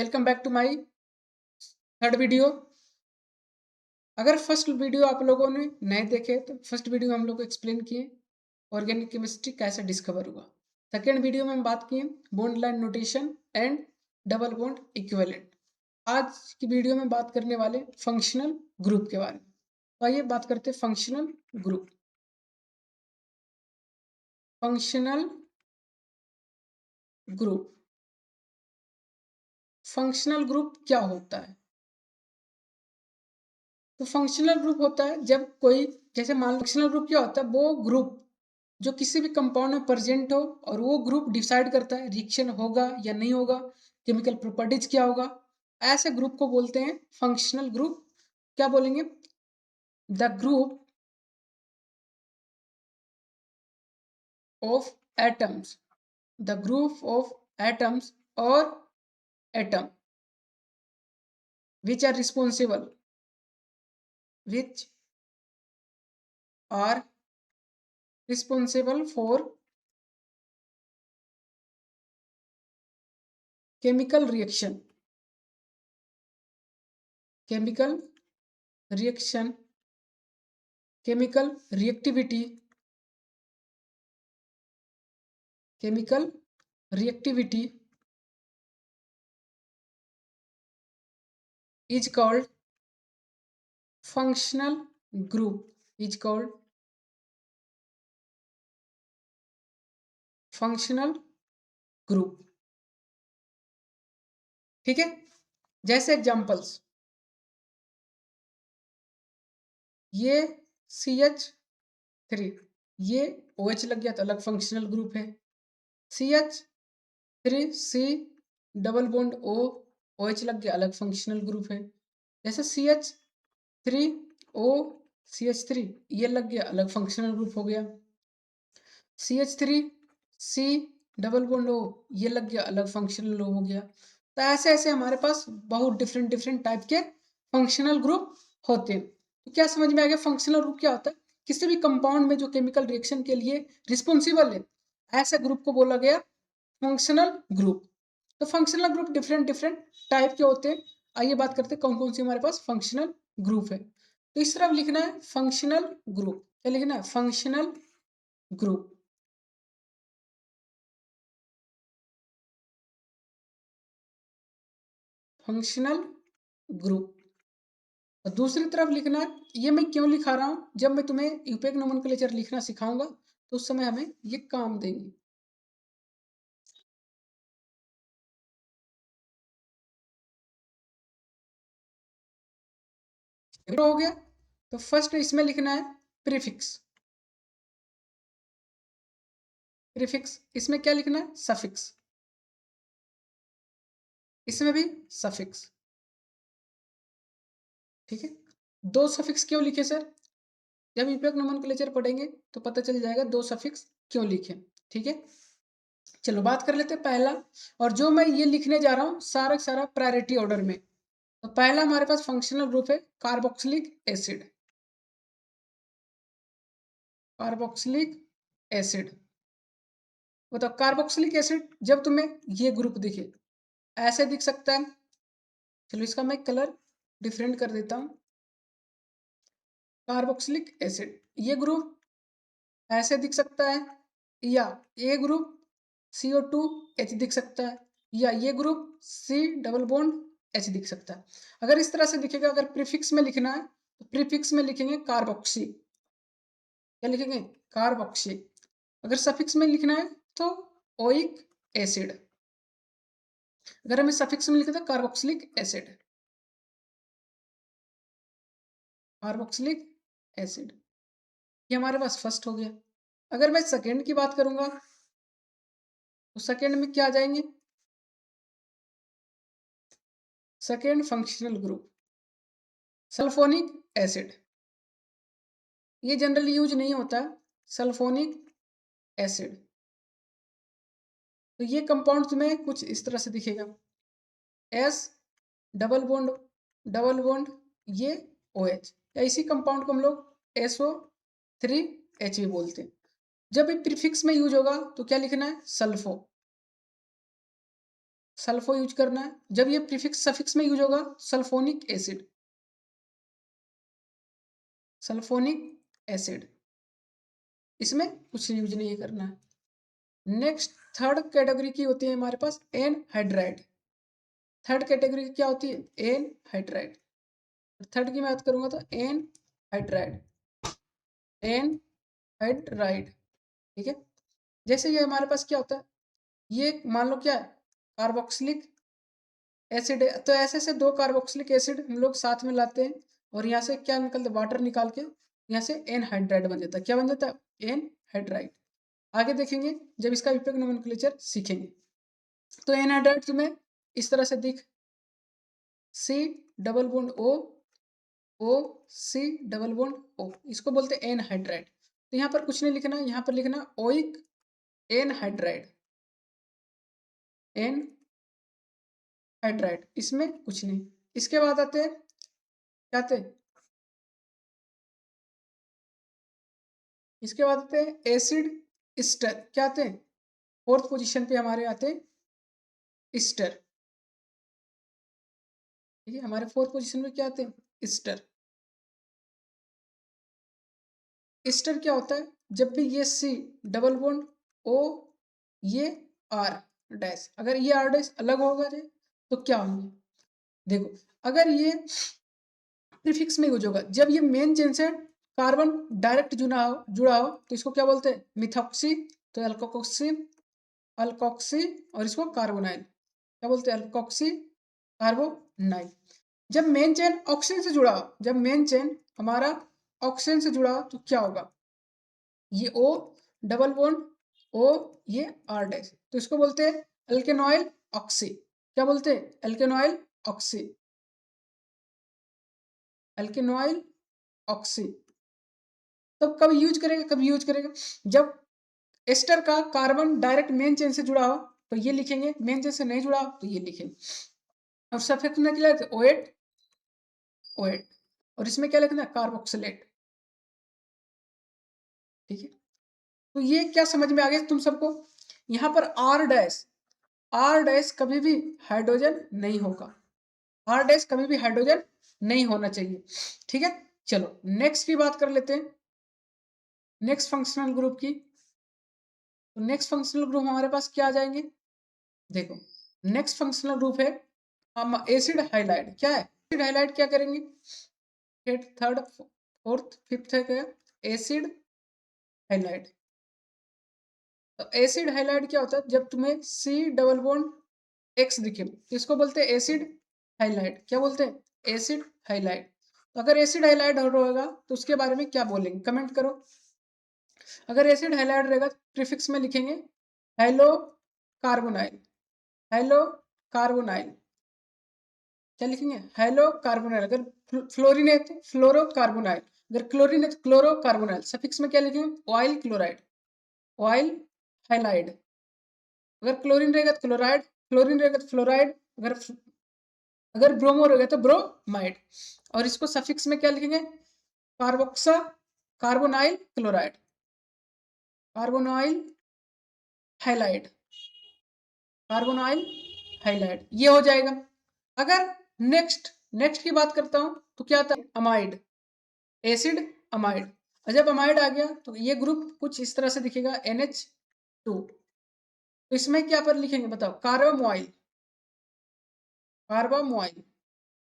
Welcome back to my third video. अगर first video आप लोगों ने नहीं देखे तो फर्स्ट वीडियो हम लोग को एक्सप्लेन किए ऑर्गेनिक केमिस्ट्री कैसे डिस्कवर हुआ। सेकेंड वीडियो में हम बात किए bond line notation and double bond equivalent. आज की वीडियो में बात करने वाले फंक्शनल ग्रुप के बारे में। तो आइए बात करते हैं functional group. Functional group functional group क्या होता है? तो फंक्शनल ग्रुप होता है जब कोई, जैसे मान लो फंक्शनल ग्रुप क्या होता है, वो ग्रुप जो किसी भी कंपाउंड में प्रेजेंट हो और वो ग्रुप डिसाइड करता है रिएक्शन होगा या नहीं होगा, केमिकल प्रॉपर्टीज क्या होगा, ऐसे ग्रुप को बोलते हैं फंक्शनल ग्रुप। क्या बोलेंगे? The group of atoms, the group of atoms और atom which are responsible, which are responsible for chemical reaction, chemical reaction, chemical reactivity, chemical reactivity is called functional group, is called functional group। ठीक है, जैसे examples, ये CH3, ये OH लग गया तो अलग फंक्शनल ग्रुप है। CH3C डबल बॉन्ड OH लग गया, अलग फंक्शनल ग्रुप है। जैसे CH3O CH3 ये लग गया, अलग फंक्शनल ग्रुप हो गया। CH3C डबल बॉन्ड O ये लग गया, अलग फंक्शनल हो गया। तो ऐसे ऐसे हमारे पास बहुत डिफरेंट डिफरेंट टाइप के फंक्शनल ग्रुप होते हैं। तो क्या समझ में आ गया फंक्शनल ग्रुप क्या होता है? किसी भी कंपाउंड में जो केमिकल रिएक्शन के लिए रिस्पॉन्सिबल है, ऐसे ग्रुप को बोला गया फंक्शनल ग्रुप। तो functional group different different type के होते हैं। आइए बात करते हैं कौन कौन सी हमारे पास फंक्शनल ग्रुप है। तो इस तरफ लिखना है फंक्शनल ग्रुप। क्या लिखना है? Functional group. Functional group. और दूसरी तरफ लिखना है, ये मैं क्यों लिखा रहा हूं, जब मैं तुम्हें यूपेक नोमेनक्लेचर लिखना सिखाऊंगा तो उस समय हमें ये काम देंगे। हो गया। तो फर्स्ट इसमें लिखना है प्रीफिक्स। प्रीफिक्स इसमें क्या लिखना है? सफिक्स। इसमें भी सफिक्स। ठीक है, दो सफिक्स क्यों लिखे सर? जब यूपेक नोमेनक्लेचर पढ़ेंगे तो पता चल जाएगा दो सफिक्स क्यों लिखे। ठीक है, चलो बात कर लेते हैं पहला। और जो मैं ये लिखने जा रहा हूँ सारा सारा प्रायोरिटी ऑर्डर में। तो पहला हमारे पास फंक्शनल ग्रुप है कार्बोक्सिलिक एसिड। कार्बोक्सिलिक एसिड, बताओ कार्बोक्सिलिक एसिड जब तुम्हें ये ग्रुप दिखे ऐसे दिख सकता है। चलो इसका मैं कलर डिफरेंट कर देता हूँ। कार्बोक्सिलिक एसिड ये ग्रुप ऐसे दिख सकता है, या ये ग्रुप CO2H दिख सकता है, या ये group C double bond H दिख सकता है। अगर इस तरह से दिखेगा, अगर प्रीफिक्स में लिखना है तो प्रीफिक्स में लिखेंगे कार्बोक्सी। क्या लिखेंगे? कार्बोक्सी। अगर सफिक्स में लिखना है तो ओइक एसिड। अगर हमें सफिक्स में लिखा था कार्बोक्सिलिक एसिड, कार्बोक्सिलिक एसिड, ये हमारे पास फर्स्ट हो गया। अगर मैं सेकेंड की बात करूंगा तो सेकेंड में क्या आ जाएंगे? Second functional group sulphonic acid. ये जनरली यूज नहीं होता, सल्फोनिक एसिड। तो ये कंपाउंड तुम्हें कुछ इस तरह से दिखेगा, एस डबल बॉन्ड ये OH, या इसी कंपाउंड को हम लोग SO3H भी बोलते हैं। जब भी प्रीफिक्स में यूज होगा तो क्या लिखना है? सल्फो। Sulphonic acid. अगर मैं सेकेंड की बात करूंगा तो second functional group sulphonic acid. ये जनरली यूज नहीं होता, सल्फोनिक एसिड। तो ये कंपाउंड तुम्हें कुछ इस तरह से दिखेगा, एस डबल बॉन्ड ये OH, या इसी कंपाउंड को हम लोग SO3H भी बोलते हैं। जब भी प्रीफिक्स में यूज होगा तो क्या लिखना है? सल्फो। सल्फो यूज करना है। जब ये प्रीफिक्स सफिक्स में यूज होगा सल्फोनिक एसिड, सल्फोनिक एसिड, इसमें कुछ यूज नहीं करना है। नेक्स्ट थर्ड कैटेगरी की होती है हमारे पास एन हाइड्राइड। थर्ड कैटेगरी क्या होती है? N hydride. थर्ड की बात करूंगा तो एन हाइड्राइड, एन हाइड्राइड, ठीक है। जैसे ये हमारे पास क्या होता है, ये मान लो क्या है, कार्बोक्सिलिक एसिड है। तो ऐसे ऐसे दो कार्बोक्सिलिक एसिड हम लोग साथ में लाते हैं और यहाँ से क्या निकलता है, वाटर निकाल के यहाँ से एन हाइड्राइड बन जाता है। क्या बन जाता है? Anhydride. आगे देखेंगे जब इसका इफेक्ट नोमेनक्लेचर सीखेंगे। तो एन हाइड्राइड तुम्हें इस तरह से दिख, सी डबल बॉन्ड ओ, ओ सी डबल बॉन्ड ओ, इसको बोलते हैं एन हाइड्राइड। तो यहाँ पर कुछ नहीं लिखना, यहाँ पर लिखना oic anhydride, anhydride, इसमें कुछ नहीं। इसके बाद आते हैं क्या आते हैं, इसके बाद आते हैं एसिड स्टर। क्या आते हैं? फोर्थ पोजीशन पे हमारे आते हैं स्टर, ठीक है। हमारे फोर्थ पोजीशन में क्या आते हैं? स्टर। स्टर क्या होता है? जब भी ये सी डबल बॉन्ड ओ, ये आर डैश, अगर ये आर डैश अलग होगा तो क्या होंगे? देखो, अगर ये प्रीफिक्स में यूज होगा, जब ये मेन चेन से कार्बन डायरेक्ट जुड़ा हो तो इसको क्या बोलते हैं? मिथॉक्सी। तो अल्कोक्सी, अल्कोक्सी, और इसको कार्बोनाइल, क्या बोलते हैं? Alkoxy carbonyl. जब मेन चेन ऑक्सीजन से जुड़ा हो, जब मेन चेन हमारा ऑक्सीजन से जुड़ा हो तो क्या होगा? ये ओ डबल बॉन्ड ओ, ये आर डैश, तो इसको बोलते हैं एल्केनॉइल ऑक्सी। क्या बोलते हैं? एल्केनॉइल ऑक्सी, एल्केनॉइल ऑक्सी। तो कब यूज करेगा, कब यूज करेगा? जब एस्टर का कार्बन डायरेक्ट मेन चेन से जुड़ा हो तो ये लिखेंगे, मेन चेन से नहीं जुड़ा हो तो ये लिखेंगे। और सफिक्स में क्या लिखते हैं? ओएट, ओएट, और इसमें क्या लिखना है? कार्बोक्सिलेट, ठीक है। तो ये क्या समझ में आ गया तुम सबको? यहाँ पर आर डैश, आर डैश कभी भी हाइड्रोजन नहीं होगा, आर डैश कभी भी हाइड्रोजन नहीं होना चाहिए, ठीक है। चलो नेक्स्ट की बात कर लेते हैं, नेक्स्ट फंक्शनल ग्रुप की। तो नेक्स्ट फंक्शनल ग्रुप हमारे पास क्या आ जाएंगे? देखो, नेक्स्ट फंक्शनल ग्रुप है हम एसिड हाइलाइड। क्या है एसिड हाइलाइड? क्या करेंगे? थर्ड फोर्थ फिफ्थ है क्या? Acid halide. तो एसिड हाइलाइड क्या होता है? जब तुम्हें सी डबल बॉन्ड एक्स दिखे तो इसको बोलते हैं एसिड हाइलाइड। क्या बोलते हैं? Acid halide. तो अगर एसिड हाइलाइड होगा तो उसके बारे में क्या बोलेंगे? कमेंट करो। अगर एसिड हाइलाइड रहेगा तो प्रीफिक्स में लिखेंगे हेलो कार्बोनाइल, हेलो कार्बोनाइल। क्या लिखेंगे? Hello carbonyl. अगर फ्लोरीन है तो फ्लोरो कार्बोनाइल, अगर क्लोरीन है तो क्लोरो कार्बोनाइल। सफिक्स में क्या लिखेंगे? Oil chloride, oil halide. अगर क्लोरीन रहेगा तो क्लोराइड, फ्लोरीन रहेगा तो फ्लोराइड, अगर अगर ब्रोमो रहेगा तो ब्रोमाइड। और इसको सफिक्स में क्या लिखेंगे? कार्बोक्सा carbonyl chloride, carbonyl halide, carbonyl halide, ये हो जाएगा। अगर नेक्स्ट नेक्स्ट की बात करता हूं तो क्या आता है? Amide, acid amide. और जब अमाइड आ गया तो ये ग्रुप कुछ इस तरह से दिखेगा NH2। तो इसमें क्या पर लिखेंगे बताओ? Carbamoyl, carbamoyl.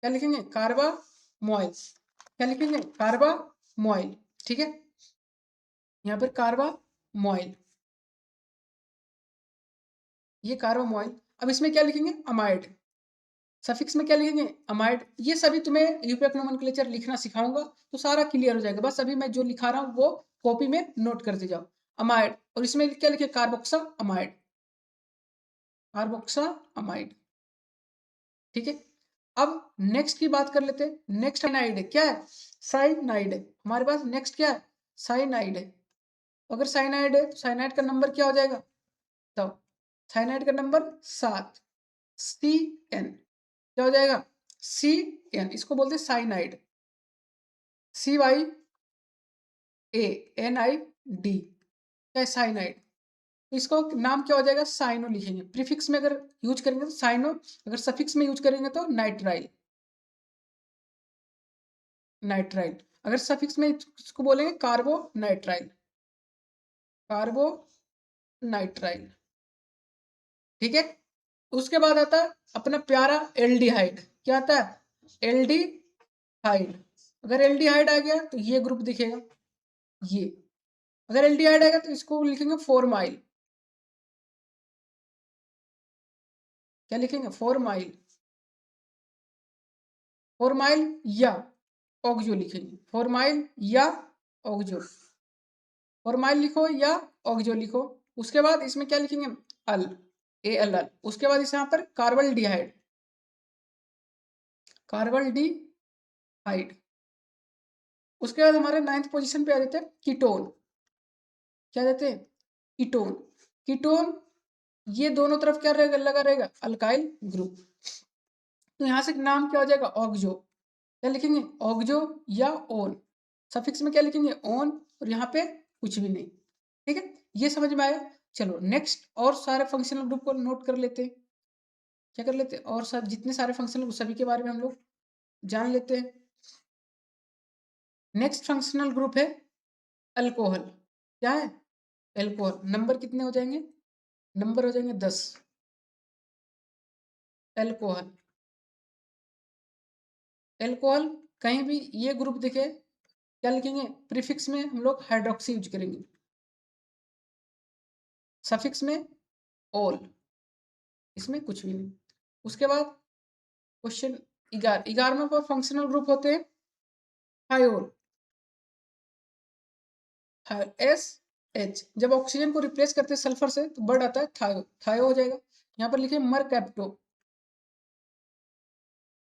क्या लिखेंगे? कार्बामोइल। क्या लिखेंगे? कार्बामोइल, ठीक है। यहाँ पर कार्बामोइल, ये कार्बामोइल। अब इसमें क्या लिखेंगे? अमाइड। सफिक्स में क्या लिखेंगे? अमाइड। ये सभी तुम्हें यूपीएफ नोमेनक्लेचर लिखना सिखाऊंगा तो सारा क्लियर हो जाएगा। बस अभी मैं जो लिखा रहा हूँ वो कॉपी में नोट करते जाओ। अमाइड, और इसमें क्या लिखे? कार्बोक्सा अमाइड, कार्बोक्सा अमाइड, ठीक है। अब नेक्स्ट की बात कर लेते हैं। नेक्स्ट साइनाइड है। क्या है? साइनाइड है। हमारे पास नेक्स्ट क्या है? साइनाइड है। अगर साइनाइड है तो साइनाइड का नंबर क्या हो जाएगा? तो साइनाइड का नंबर 7, CN। क्या हो जाएगा? CN। इसको बोलते हैं साइनाइड, CYANID, क्या है? साइनाइड। तो इसका नाम क्या हो जाएगा, साइनो लिखेंगे। प्रीफिक्स में अगर यूज करेंगे तो साइनो, अगर सफिक्स में यूज करेंगे तो नाइट्राइल। नाइट्राइल, अगर सफिक्स में इसको बोलेंगे कार्बो नाइट्राइल, कार्बो नाइट्राइल। ठीक है। उसके बाद आता है अपना प्यारा एल्डिहाइड। क्या आता है, एल्डिहाइड। अगर एल्डिहाइड आ गया तो ये ग्रुप दिखेगा, ये। अगर एल्डिहाइड आएगा तो इसको लिखेंगे फॉर्माइल। क्या लिखेंगे, फॉर्माइल। फॉर्माइल या ऑक्जो लिखेंगे, फॉर्माइल या ऑक्जो। फॉर्माइल लिखो या ऑक्जो लिखो। उसके बाद इसमें क्या लिखेंगे, अल, ALL। उसके बाद इस यहाँ पर कार्बल डिहाइड, कार्बल डिहाइड। उसके बाद हमारे 9th पोजीशन पे आ जाते हैं कीटोन। क्या देते हैं, कीटोन। कीटोन, ये दोनों तरफ क्या रहेगा, लगा रहेगा, अल्काइल ग्रुप। तो यहाँ से नाम क्या हो जाएगा, ऑक्जो। क्या लिखेंगे, ऑक्जो या ओन। सफिक्स में क्या लिखेंगे, ओन, और यहाँ पे कुछ भी नहीं। ठीक है, ये समझ में आया। चलो नेक्स्ट, और सारे फंक्शनल ग्रुप को नोट कर लेते हैं। क्या कर लेते हैं, और सब जितने सारे फंक्शनल ग्रुप सभी के बारे में हम लोग जान लेते हैं। नेक्स्ट फंक्शनल ग्रुप है अल्कोहल। क्या है, अल्कोहल। नंबर कितने हो जाएंगे, नंबर हो जाएंगे 10। अल्कोहल, अल्कोहल, कहीं भी ये ग्रुप दिखे, क्या लिखेंगे, प्रीफिक्स में हम लोग हाइड्रोक्सी यूज करेंगे, सफिक्स में ऑल, इसमें कुछ भी नहीं। उसके बाद क्वेश्चन 11वां पर फंक्शनल ग्रुप होते हैं थायोल, SH। जब ऑक्सीजन को रिप्लेस करते हैं सल्फर से तो वर्ड आता है थायो, थायो हो जाएगा। यहाँ पर लिखे मरकैप्टो,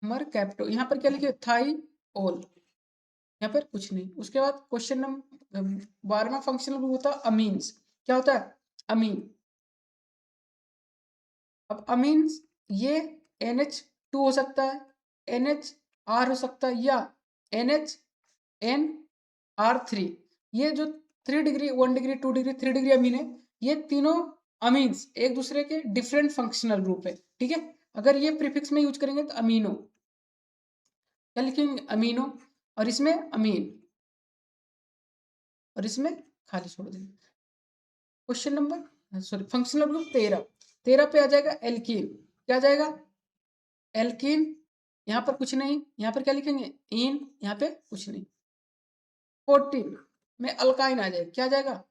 मरकैप्टो। यहाँ पर क्या लिखे, थाईओल। यहाँ पर कुछ नहीं। उसके बाद क्वेश्चन नंबर 12वां फंक्शनल ग्रुप होता है अमीन्स। क्या होता है, अमीन। अब अमीन्स, ये NH2 हो सकता है, NHR हो सकता है, या NHNR3। ये जो 3 degree, 1 degree, 2 degree, 3 degree amine है, ये तीनों अमीन्स एक दूसरे के डिफरेंट फंक्शनल ग्रुप है। ठीक है, अगर ये प्रीफिक्स में यूज करेंगे तो अमीनो। क्या लिखेंगे, अमीनो, और इसमें अमीन, और इसमें खाली छोड़ देंगे। Question number, sorry, functional group 13। 13 पे आ जाएगा एल्कीन। क्या आ जाएगा, एल्कीन। यहाँ पर कुछ नहीं, यहाँ पर क्या लिखेंगे, इन, यहाँ पे कुछ नहीं। 14 में अल्काइन आ जाएगा। क्या आ जाएगा,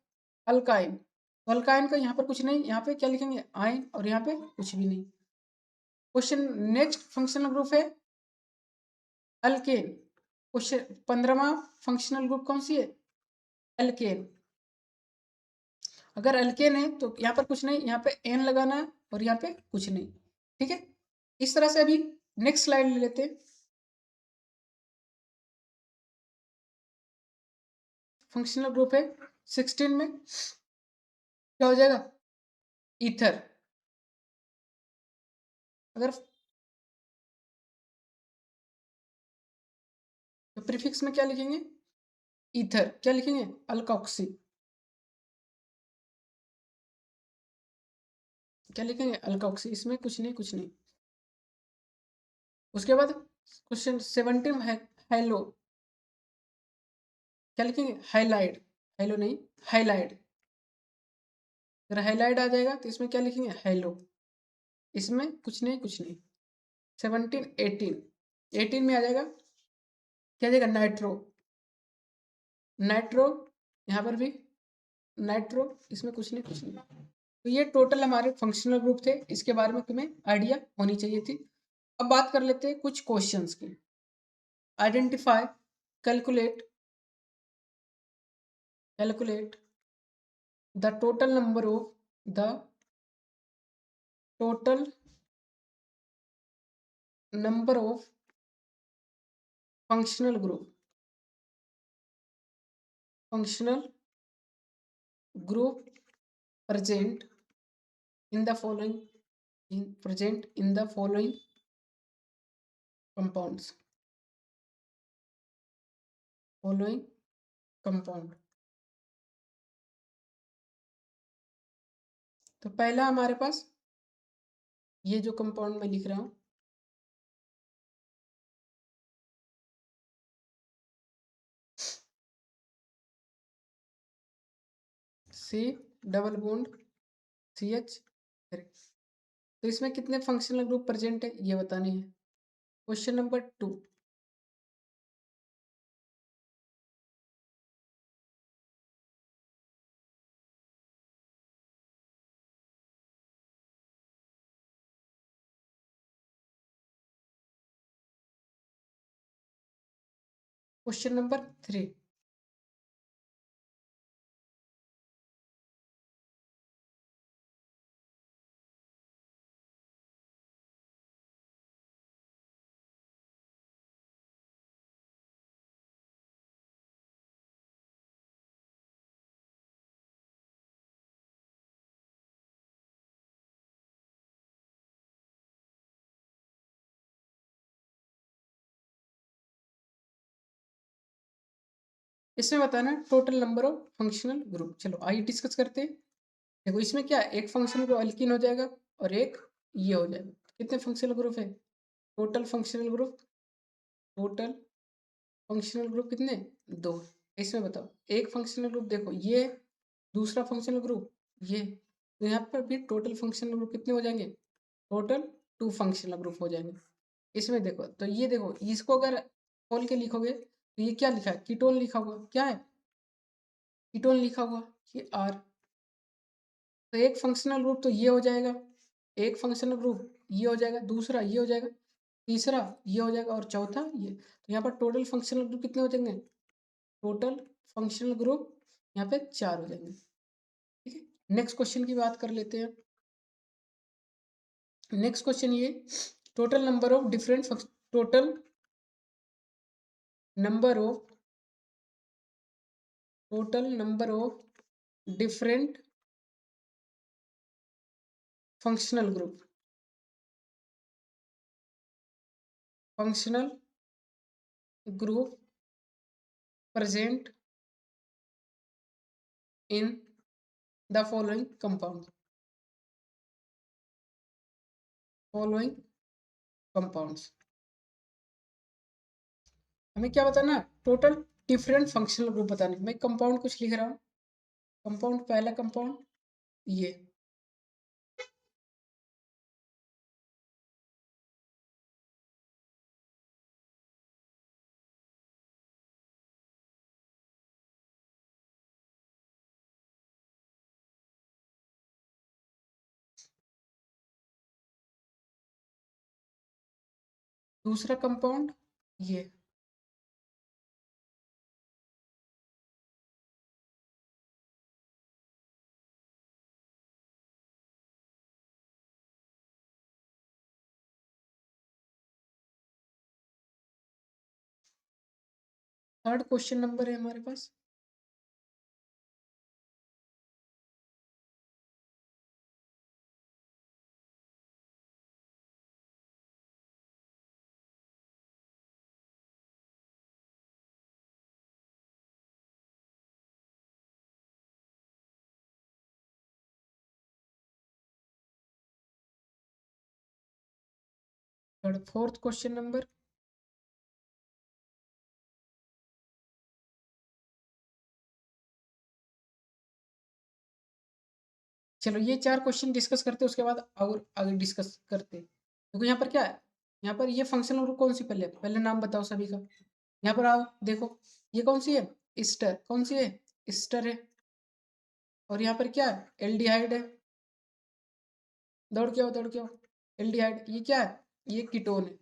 अल्काइन। तो अल्काइन का यहाँ पर कुछ नहीं, यहाँ पे क्या लिखेंगे, आइन, और यहाँ पे कुछ भी नहीं। क्वेश्चन, नेक्स्ट फंक्शनल ग्रुप है अल्केन। क्वेश्चन 15वां फंक्शनल ग्रुप कौन सी है, एल्केन। अगर अल्केन है तो यहाँ पर कुछ नहीं, यहाँ पे एन लगाना है, और यहाँ पे कुछ नहीं। ठीक है, इस तरह से अभी नेक्स्ट स्लाइड ले लेते हैं। फंक्शनल ग्रुप है 16 में, क्या हो जाएगा, ईथर। अगर तो प्रीफिक्स में क्या लिखेंगे, ईथर। क्या लिखेंगे, अल्कोक्सी। क्या लिखेंगे, अल्कोक्सी। इसमें कुछ नहीं, कुछ नहीं। उसके बाद क्वेश्चन 17 है हेलो। क्या लिखेंगे, हाईलाइट। हेलो नहीं, हाईलाइट। अगर हाईलाइट आ जाएगा तो इसमें क्या लिखेंगे, हेलो। इसमें कुछ नहीं, कुछ नहीं। 17, 18, 18 में आ जाएगा, क्या आ जाएगा, नाइट्रो। नाइट्रो, यहाँ पर भी नाइट्रो। इसमें कुछ नहीं, कुछ नहीं। तो ये टोटल हमारे फंक्शनल ग्रुप थे, इसके बारे में तुम्हें आइडिया होनी चाहिए थी। अब बात कर लेते हैं कुछ क्वेश्चंस की। Identify, calculate, calculate the total number of, the total number of functional group, functional group present in the following, present in the following compounds, following compound। तो पहला हमारे पास ये जो कंपाउंड में लिख रहा हूँ, सी डबल बॉन्ड CH। तो इसमें कितने फंक्शनल ग्रुप प्रेजेंट है ये बतानी है। क्वेश्चन नंबर 2, क्वेश्चन नंबर 3, इसमें बताना है total number of functional group. चलो आइए डिस्कस करते हैं। देखो इसमें क्या है, एक फंक्शनल ग्रुप अल्कीन हो जाएगा और एक ये हो जाएगा। कितने फंक्शनल ग्रुप है? Total functional group, total functional group कितने? 2। इसमें बताओ एक फंक्शनल ग्रुप, देखो ये दूसरा फंक्शनल ग्रुप ये, तो यहाँ पर भी टोटल फंक्शनल ग्रुप कितने हो जाएंगे? टोटल 2 फंक्शनल ग्रुप हो जाएंगे। इसमें देखो तो ये देखो इसको अगर खोल के लिखोगे तो ये क्या लिखा है? कीटोन लिखा हुआ, क्या है? कीटोन लिखा हुआ, ये R। तो एक फंक्शनल ग्रुप तो ये हो जाएगा, एक फंक्शनल ग्रुप ये हो जाएगा, दूसरा ये हो जाएगा, तीसरा ये हो जाएगा और चौथा ये। तो यहाँ पर टोटल फंक्शनल ग्रुप कितने हो जाएंगे? टोटल फंक्शनल ग्रुप यहाँ पे 4 हो जाएंगे। ठीक है, नेक्स्ट क्वेश्चन की बात कर लेते हैं। नेक्स्ट क्वेश्चन ये, total number of different total number of total number of different functional group, functional group present in the following compounds। हमें क्या बताना है? टोटल डिफरेंट फंक्शनल ग्रुप बताने। मैं कंपाउंड कुछ लिख रहा हूँ। कंपाउंड, पहला कंपाउंड ये, दूसरा कंपाउंड ये, थर्ड क्वेश्चन नंबर है हमारे पास। थर्ड फोर्थ क्वेश्चन नंबर, चलो ये 4 क्वेश्चन डिस्कस करते हैं, उसके बाद और आगे डिस्कस करते हैं। देखो यहाँ पर क्या है, यहाँ पर ये फंक्शनल ग्रुप कौन सी, पहले पहले नाम बताओ सभी का। यहाँ पर आओ देखो, ये कौन सी है? ईस्टर। कौन सी है? ईस्टर है। और यहाँ पर क्या है? एल्डिहाइड है। दौड़ के आओ, दौड़ के आओ। एल्डिहाइड, ये क्या है? ये कीटोन है।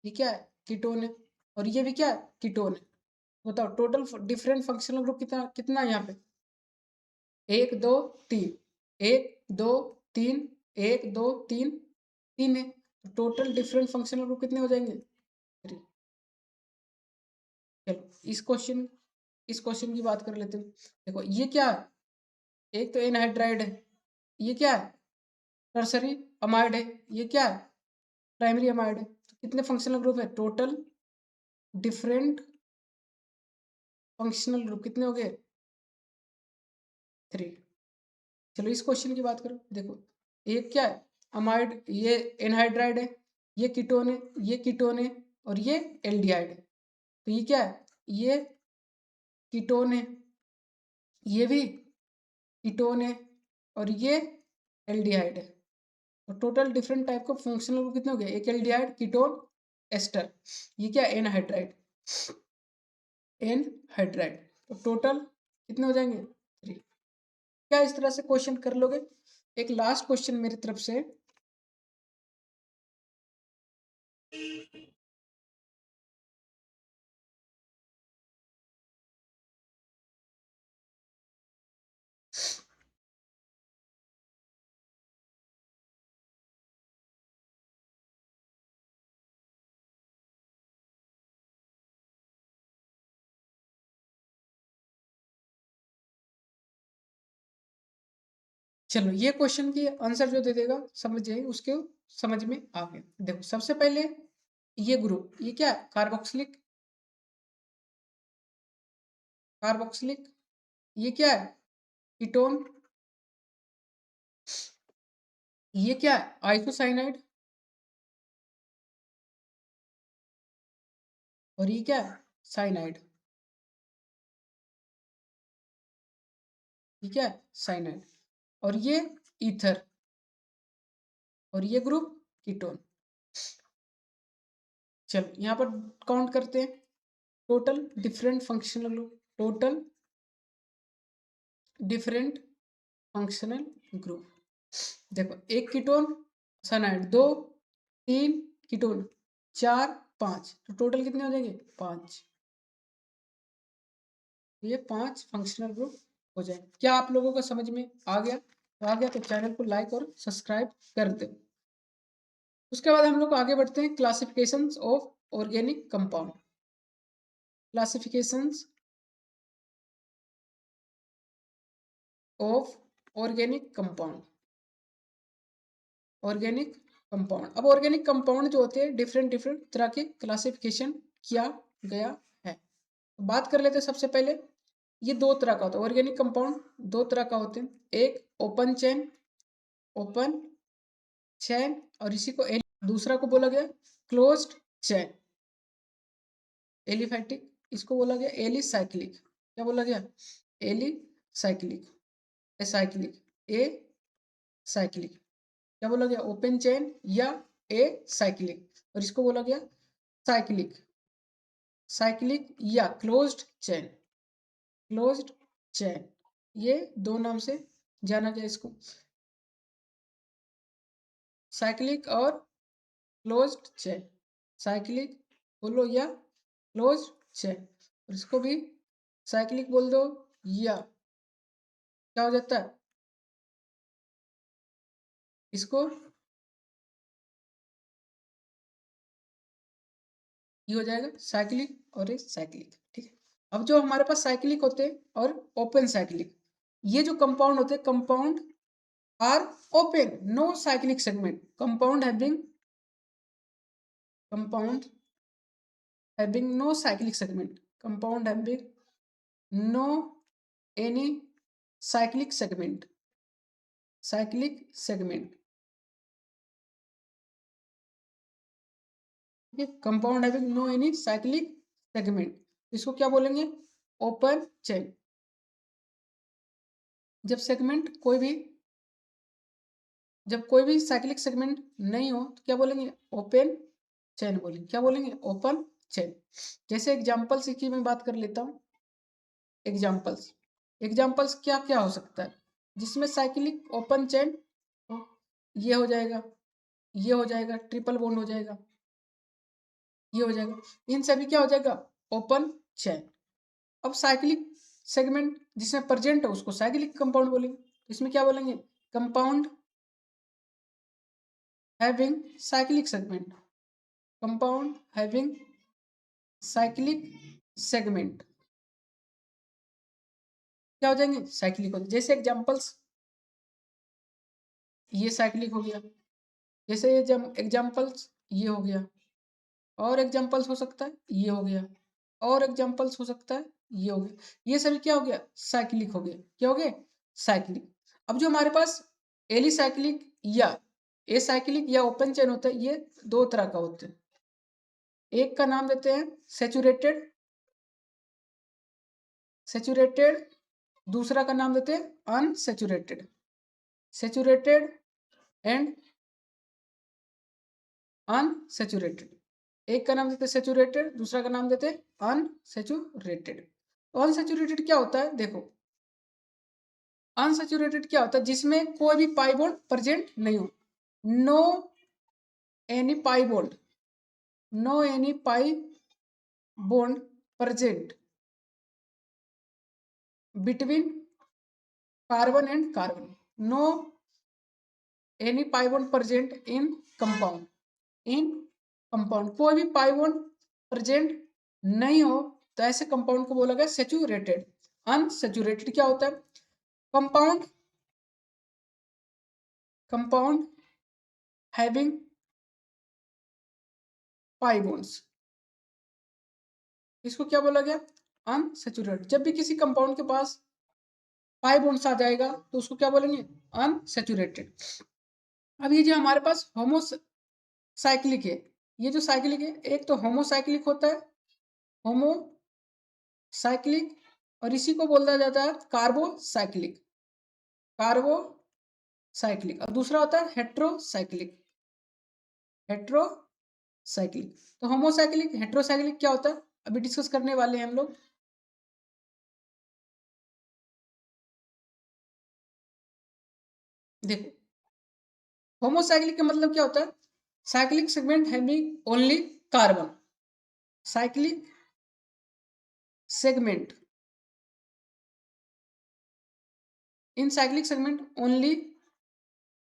ये क्या है? कीटोन है। और ये भी क्या है? कीटोन है। बताओ टोटल डिफरेंट फंक्शनल ग्रुप कितना कितना है यहाँ पे? 1 2 3, 1 2 3, 1 2 3, 3 है। तो टोटल डिफरेंट फंक्शनल ग्रुप कितने हो जाएंगे? 3। चलो इस क्वेश्चन की बात कर लेते हैं। देखो ये क्या है? एक तो एनहाइड्राइड है। ये क्या है? टर्सरी अमाइड है। ये क्या है? प्राइमरी अमाइड है। तो कितने फंक्शनल ग्रुप है? टोटल डिफरेंट फंक्शनल ग्रुप कितने हो गए? 3। चलो इस क्वेश्चन की बात करो। देखो एक क्या है, अमाइड, ये एनहाइड्राइड है, ये कीटोन है, ये कीटोन है, और ये एल्डिहाइड है। तो ये क्या है, ये कीटोन है, ये भी कीटोन है, और ये एल्डिहाइड है। तो टोटल डिफरेंट टाइप का फंक्शनल ग्रुप कितने हो गए, एक एल्डिहाइड, कीटोन, एस्टर। ये क्या है, एनहाइड्राइड, एनहाइड्राइड। तो टोटल कितने हो जाएंगे, 3। क्या इस तरह से क्वेश्चन कर लोगे। एक लास्ट क्वेश्चन मेरी तरफ से, चलो ये क्वेश्चन की आंसर जो दे देगा समझ जाइए, उसके समझ में आ गया। देखो सबसे पहले ये ग्रुप, ये क्या है, कार्बोक्सिलिक, कार्बोक्सिलिक। ये क्या है, कीटोन। ये क्या है, आइसोसाइनाइड। और ये क्या है, साइनाइड। ये क्या है, साइनाइड। और ये ईथर, और ये ग्रुप कीटोन। चलो यहाँ पर काउंट करते हैं, total different functional group, total different functional group. देखो एक कीटोन, साइनाइड 2, 3 कीटोन, 4, 5, तो टोटल कितने हो जाएंगे, 5। ये 5 फंक्शनल ग्रुप हो जाए। क्या आप लोगों को समझ में आ गया, तो आ गया तो चैनल को लाइक और सब्सक्राइब कर दो। उसके बाद हम लोग आगे बढ़ते हैं, classifications of organic compound. Classifications of organic compound, organic compound. अब ऑर्गेनिक कंपाउंड जो होते हैं डिफरेंट डिफरेंट तरह के क्लासिफिकेशन किया गया है। बात कर लेते हैं सबसे पहले, ये 2 तरह का होता है ऑर्गेनिक कंपाउंड, 2 तरह का होते हैं। एक ओपन चेन, ओपन चेन, और इसी को दूसरा को बोला गया क्लोज्ड चेन, एलिफैटिक। इसको बोला गया एलिसाइक्लिक। क्या बोला गया, एलिसाइक्लिक, एसाइक्लिक, ए साइक्लिक। क्या बोला गया, ओपन चेन या ए साइक्लिक। और इसको बोला गया साइक्लिक, साइक्लिक या क्लोज्ड चेन, क्लोज्ड चेन। ये 2 नाम से जाना गया इसको, साइक्लिक और क्लोज्ड चेन। साइक्लिक बोलो या क्लोज्ड चेन। और इसको भी साइक्लिक बोल दो, या क्या हो जाता है, इसको ये हो जाएगा साइक्लिक और ये साइक्लिक। ठीक है। अब जो हमारे पास साइक्लिक होते हैं और ओपन साइक्लिक, ये जो कंपाउंड होते हैं, compound are open, no cyclic segment, compound compound having no cyclic segment, compound having no any cyclic segment, cyclic segment। ठीक है, compound having no any cyclic segment, इसको क्या बोलेंगे, ओपन चेन। जब सेगमेंट कोई भी, जब कोई भी साइक्लिक सेगमेंट नहीं हो तो क्या बोलेंगे, ओपन चेन बोलेंगे। क्या बोलेंगे, ओपन चेन। जैसे एग्जांपल्स की मैं बात कर लेता हूँ, एग्जांपल्स, एग्जांपल्स क्या क्या हो सकता है जिसमें साइक्लिक ओपन चेन हो, ये हो जाएगा, ये हो जाएगा, ट्रिपल बॉन्ड हो जाएगा, ये हो जाएगा, इन सभी क्या हो जाएगा, ओपन चेन। अब साइक्लिक सेगमेंट जिसमें प्रेजेंट है उसको साइक्लिक कंपाउंड बोलेंगे। इसमें क्या बोलेंगे, compound having cyclic segment, compound having cyclic segment क्या हो जाएंगे, साइक्लिक हो जाएंगे। जैसे एग्जांपल्स, ये साइक्लिक हो गया, जैसे ये जब एग्जांपल्स ये हो गया, और एग्जांपल्स हो सकता है ये हो गया, और एग्जांपल्स हो सकता है ये हो गया, ये सभी क्या हो गया, साइक्लिक हो गया। क्या हो गया, साइक्लिक। अब जो हमारे पास एलिसाइक्लिक या एसाइक्लिक या ओपन चेन होता है, ये दो तरह का होते हैं। एक का नाम देते हैं सैचुरेटेड, सैचुरेटेड, दूसरा का नाम देते हैं अनसैचुरेटेड, सैचुरेटेड एंड अनसैचुरेटेड। एक का नाम देते हैं सैचुरेटेड, दूसरा का नाम देते हैं अनसैचुरेटेड। तो अनसैचुरेटेड क्या होता है, देखो अनसैचुरेटेड क्या होता है, जिसमें कोई भी पाई बॉन्ड प्रेजेंट नहीं हो, no any pi bond, no any pi bond present between carbon and carbon, no any pi bond present in compound, in compound कोई भी पाई बॉन्ड प्रेजेंट नहीं हो तो ऐसे कंपाउंड को बोला गया सैचुरेटेड। अनसैचुरेटेड क्या होता है, compound, compound having pi bonds, इसको क्या बोला गया, अनसैचुरेटेड। जब भी किसी कंपाउंड के पास पाई बॉन्ड्स आ जाएगा तो उसको क्या बोलेंगे, अनसैचुरेटेड। अब ये जो हमारे पास होमोसाइक्लिक है, ये जो साइक्लिक है, एक तो होमोसाइक्लिक होता है, होमोसाइक्लिक, और इसी को बोला जाता है कार्बोसाइक्लिक, कार्बोसाइक्लिक, और दूसरा होता है हेट्रोसाइक्लिक, हेट्रोसाइक्लिक। तो होमोसाइक्लिक हेट्रोसाइक्लिक क्या होता है अभी डिस्कस करने वाले हैं हम लोग। देखो होमोसाइक्लिक का मतलब क्या होता है, cyclic segment having only carbon, cyclic segment, इन cyclic segment only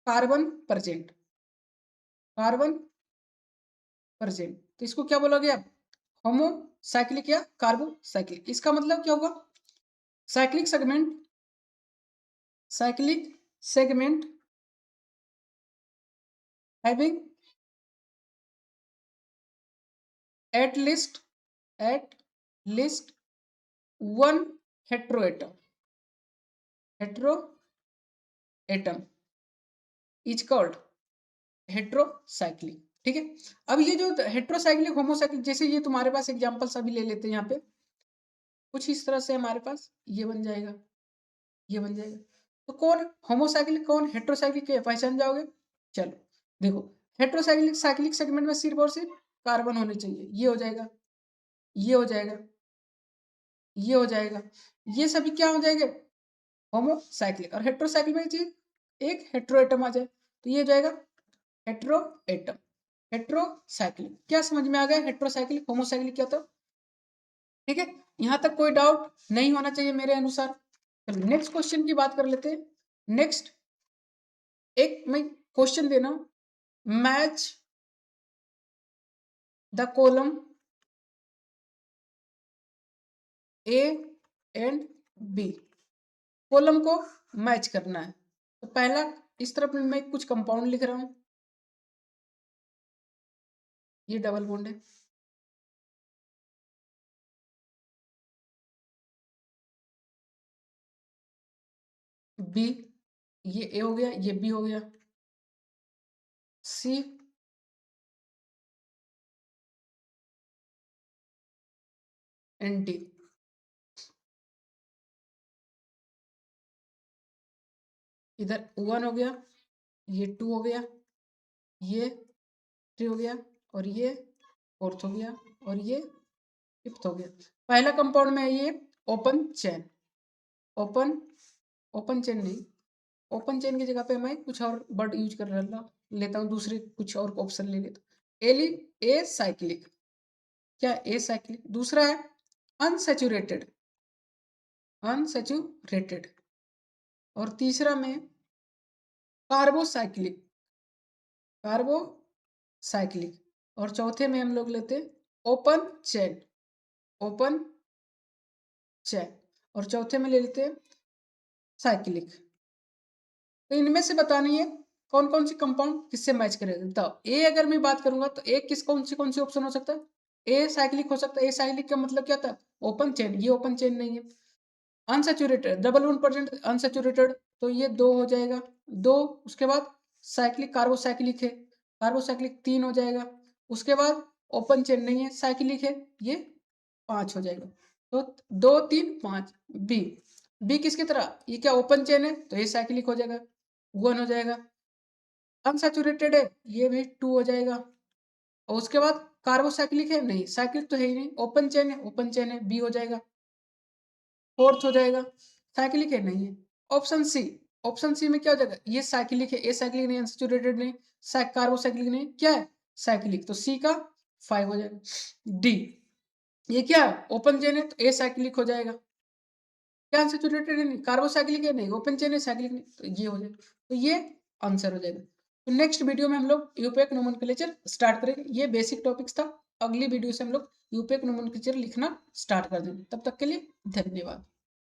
carbon present, carbon present, तो इसको क्या बोला गया, होमोसाइक्लिक या कार्बोसाइक्लिक। इसका मतलब क्या होगा, cyclic segment, cyclic segment having at least, at least one heteroatom, heteroatom is called heterocyclic. ठीक है, अब ये जो हेट्रोसाइक्लिक होमोसाइक्लिक, जैसे ये तुम्हारे पास एग्जांपल अभी ले लेते हैं यहाँ पे, कुछ इस तरह से हमारे पास ये बन जाएगा, ये बन जाएगा। तो कौन होमोसाइक्लिक कौन हेट्रोसाइक्लिक के पहचान जाओगे। चलो देखो, हेट्रोसाइक्लिक साइक्लिक सेगमेंट में सिर्फ और सिर्फ कार्बन होने चाहिए, ये हो जाएगा, ये हो जाएगा, ये हो जाएगा, ये सभी क्या हो जाएंगे होमोसाइक्लिक। और हेट्रोसाइक्लिक में चीज एक हेट्रोएटम आ जाए तो ये हो जाएगा हेट्रोएटम, हेट्रोसाइक्लिक। क्या समझ में आ गया, हेट्रोसाइक्लिक होमोसाइक्लिक क्या था। ठीक है, यहां तक कोई डाउट नहीं होना चाहिए मेरे अनुसार। चलो नेक्स्ट क्वेश्चन की बात कर लेते हैं। नेक्स्ट एक मैं क्वेश्चन देना, match the column A and B, column को मैच करना है। तो पहला इस तरफ मैं कुछ कंपाउंड लिख रहा हूं, ये डबल बॉन्ड है, बी, ये ए हो गया, ये बी हो गया, सी एंड डी, इधर वन हो गया, ये टू हो गया, ये थ्री हो गया, और ये फोर्थ हो गया, और ये फिफ्थ हो गया। पहला कंपाउंड में है ये open chain, open, open chain नहीं, ओपन चेन की जगह पे मैं कुछ और वर्ड यूज कर रहा लेता हूँ, दूसरे कुछ और ऑप्शन ले लेता हूँ। एली ए साइक्लिक, क्या ए साइक्लिक। दूसरा है अनसेचुरेटेड, अनसेचुरेटेड, और तीसरा में कार्बोसाइक्लिक, कार्बोसाइक्लिक, और चौथे में हम लोग लेते हैं ओपन चेन, ओपन चेन, और चौथे में ले लेते हैं साइक्लिक। तो इनमें से बतानी है कौन कौन सी कंपाउंड किससे मैच करेगा। तो ए अगर मैं बात करूंगा तो ए किस कौन सी ऑप्शन हो सकता है, ए साइक्लिक हो सकता है। ए साइक्लिक का मतलब क्या था, ओपन चेन, ये ओपन चेन नहीं है। Unsaturated, double bond present unsaturated, तो ये 2 हो जाएगा, 2 उसके बाद साइक्लिक कार्बोसाइक्लिक है, कार्बोसाइक्लिक 3 हो जाएगा, उसके बाद ओपन चेन नहीं है, साइक्लिक है, ये 5 हो जाएगा। तो 2, 3, 5 बी, बी किसकी तरह? ये क्या ओपन चेन है, तो ये साइक्लिक हो जाएगा, 1 हो जाएगा। अनसैचुरेटेड है, ये भी 2 हो जाएगा और उसके बाद कार्बोसाइक्लिक है, नहीं, साइक्लिक तो है ही नहीं, ओपन चेन है, बी हो जाएगा। 4th हो जाएगा, साइक्लिक है, नहीं है। ऑप्शन सी, ऑप्शन सी में क्या हो जाएगा? ये साइक्लिक है, एसाइक्लिक नहीं, अनसैचुरेटेड नहीं, कार्बोसाइक्लिक नहीं, क्या है? साइक्लिक, तो सी का 5 हो जाएगा। डी, ये क्या है? ओपन चेन है, तो एसाइक्लिक हो जाएगा। क्या अनसैचुरेटेड है? नहीं, कार्बोसाइक्लिक है, नहीं, ओपन चेन है, साइक्लिक नहीं, तो ये हो जाएगा। तो ये आंसर हो जाएगा। तो नेक्स्ट वीडियो में हम लोग यूपीएक नोमेनक्लेचर स्टार्ट करेंगे। ये बेसिक टॉपिक्स था। अगली वीडियो से हम लोग यूपीएक नोमेनक्लेचर लिखना स्टार्ट कर देंगे। तब तक के लिए धन्यवाद।